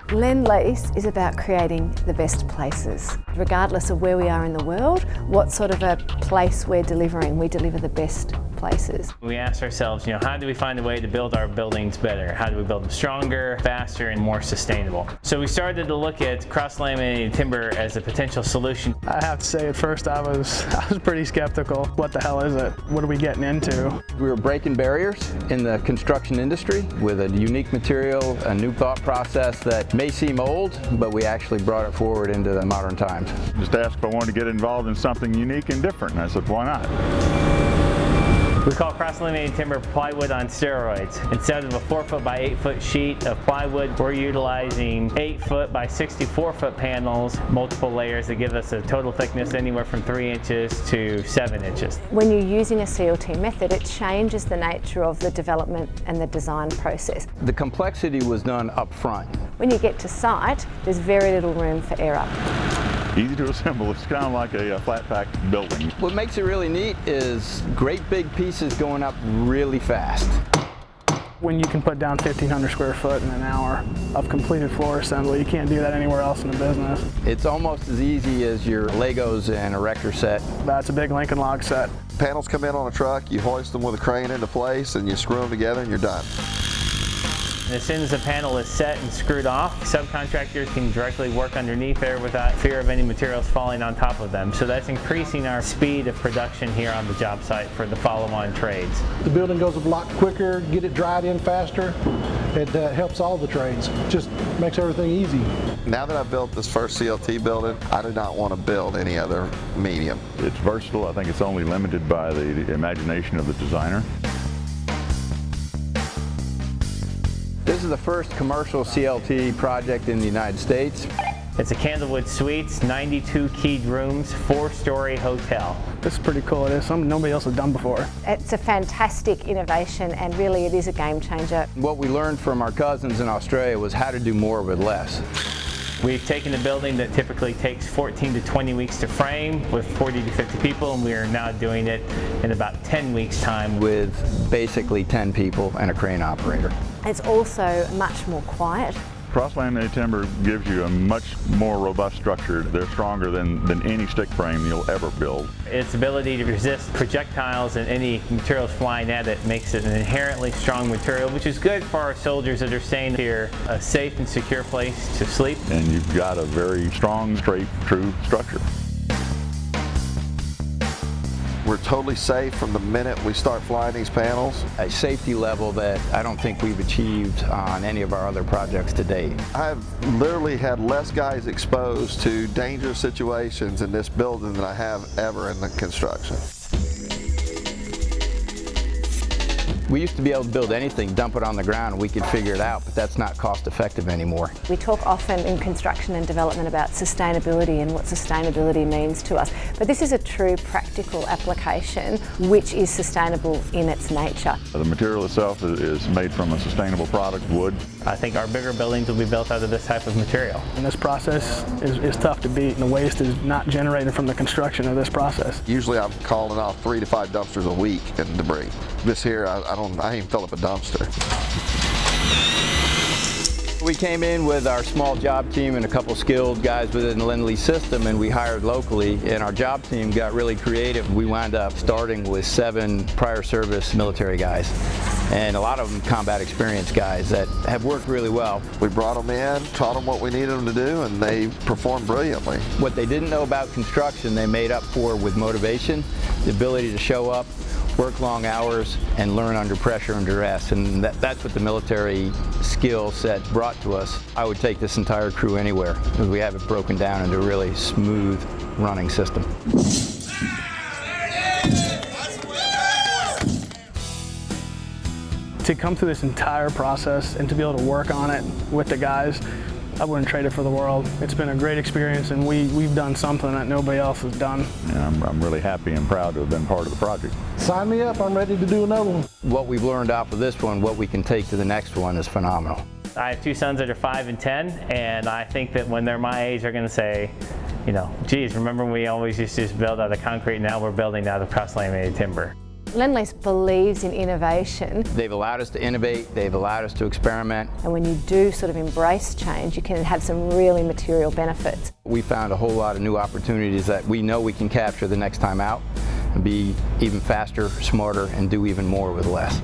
Lendlease is about creating the best places. Regardless of where we are in the world, what sort of a place we're delivering, we deliver the best places. We asked ourselves, how do we find a way to build our buildings better? How do we build them stronger, faster, and more sustainable? So we started to look at cross laminated timber as a potential solution. I have to say, at first I was pretty skeptical. What the hell is it? What are we getting into? We were breaking barriers in the construction industry with a unique material, a new thought process that may seem old, but we actually brought it forward into the modern times. Just asked if I wanted to get involved in something unique and different, and I said, why not? We call cross laminated timber plywood on steroids. Instead of a 4-foot by 8-foot sheet of plywood, we're utilizing 8-foot by 64-foot panels, multiple layers that give us a total thickness anywhere from 3 inches to 7 inches. When you're using a CLT method, it changes the nature of the development and the design process. The complexity was done up front. When you get to site, there's very little room for error. Easy to assemble. It's kind of like a flat pack building. What makes it really neat is great big pieces going up really fast. When you can put down 1,500 square foot in an hour of completed floor assembly, you can't do that anywhere else in the business. It's almost as easy as your Legos and erector set. That's a big Lincoln log set. Panels come in on a truck, you hoist them with a crane into place, and you screw them together and you're done. And as soon as the panel is set and screwed off, subcontractors can directly work underneath there without fear of any materials falling on top of them. So that's increasing our speed of production here on the job site for the follow-on trades. The building goes a lot quicker, get it dried in faster. It helps all the trades. Just makes everything easy. Now that I've built this first CLT building, I do not want to build any other medium. It's versatile. I think it's only limited by the imagination of the designer. This is the first commercial CLT project in the United States. It's a Candlewood Suites, 92 keyed rooms, 4-story hotel. This is pretty cool. It is something nobody else has done before. It's a fantastic innovation, and really it is a game changer. What we learned from our cousins in Australia was how to do more with less. We've taken a building that typically takes 14 to 20 weeks to frame with 40 to 50 people, and we are now doing it in about 10 weeks' time. With basically 10 people and a crane operator. It's also much more quiet. Cross laminated timber gives you a much more robust structure. They're stronger than any stick frame you'll ever build. Its ability to resist projectiles and any materials flying at it makes it an inherently strong material, which is good for our soldiers that are staying here, a safe and secure place to sleep. And you've got a very strong, straight, true structure. We're totally safe from the minute we start flying these panels. A safety level that I don't think we've achieved on any of our other projects to date. I've literally had less guys exposed to dangerous situations in this building than I have ever in the construction. We used to be able to build anything, dump it on the ground, and we could figure it out, but that's not cost effective anymore. We talk often in construction and development about sustainability and what sustainability means to us, but this is a true practical application which is sustainable in its nature. The material itself is made from a sustainable product, wood. I think our bigger buildings will be built out of this type of material. And this process is tough to beat, and the waste is not generated from the construction of this process. Usually I'm calling off 3 to 5 dumpsters a week in debris. This here, I ain't even fill up a dumpster. We came in with our small job team and a couple skilled guys within the Lendlease system, and we hired locally, and our job team got really creative. We wound up starting with 7 prior service military guys, and a lot of them combat experienced guys that have worked really well. We brought them in, taught them what we needed them to do, and they performed brilliantly. What they didn't know about construction, they made up for with motivation, the ability to show up, work long hours, and learn under pressure and duress, and that's what the military skill set brought to us. I would take this entire crew anywhere, because we have it broken down into a really smooth running system. To come through this entire process and to be able to work on it with the guys, I wouldn't trade it for the world. It's been a great experience, and we've done something that nobody else has done. And I'm really happy and proud to have been part of the project. Sign me up, I'm ready to do another one. What we've learned off of this one, what we can take to the next one is phenomenal. I have 2 sons that are 5 and 10, and I think that when they're my age, they're going to say, geez, remember we always used to just build out of concrete, now we're building out of cross laminated timber. Lendlease believes in innovation. They've allowed us to innovate, they've allowed us to experiment. And when you do sort of embrace change, you can have some really material benefits. We found a whole lot of new opportunities that we know we can capture the next time out and be even faster, smarter, and do even more with less.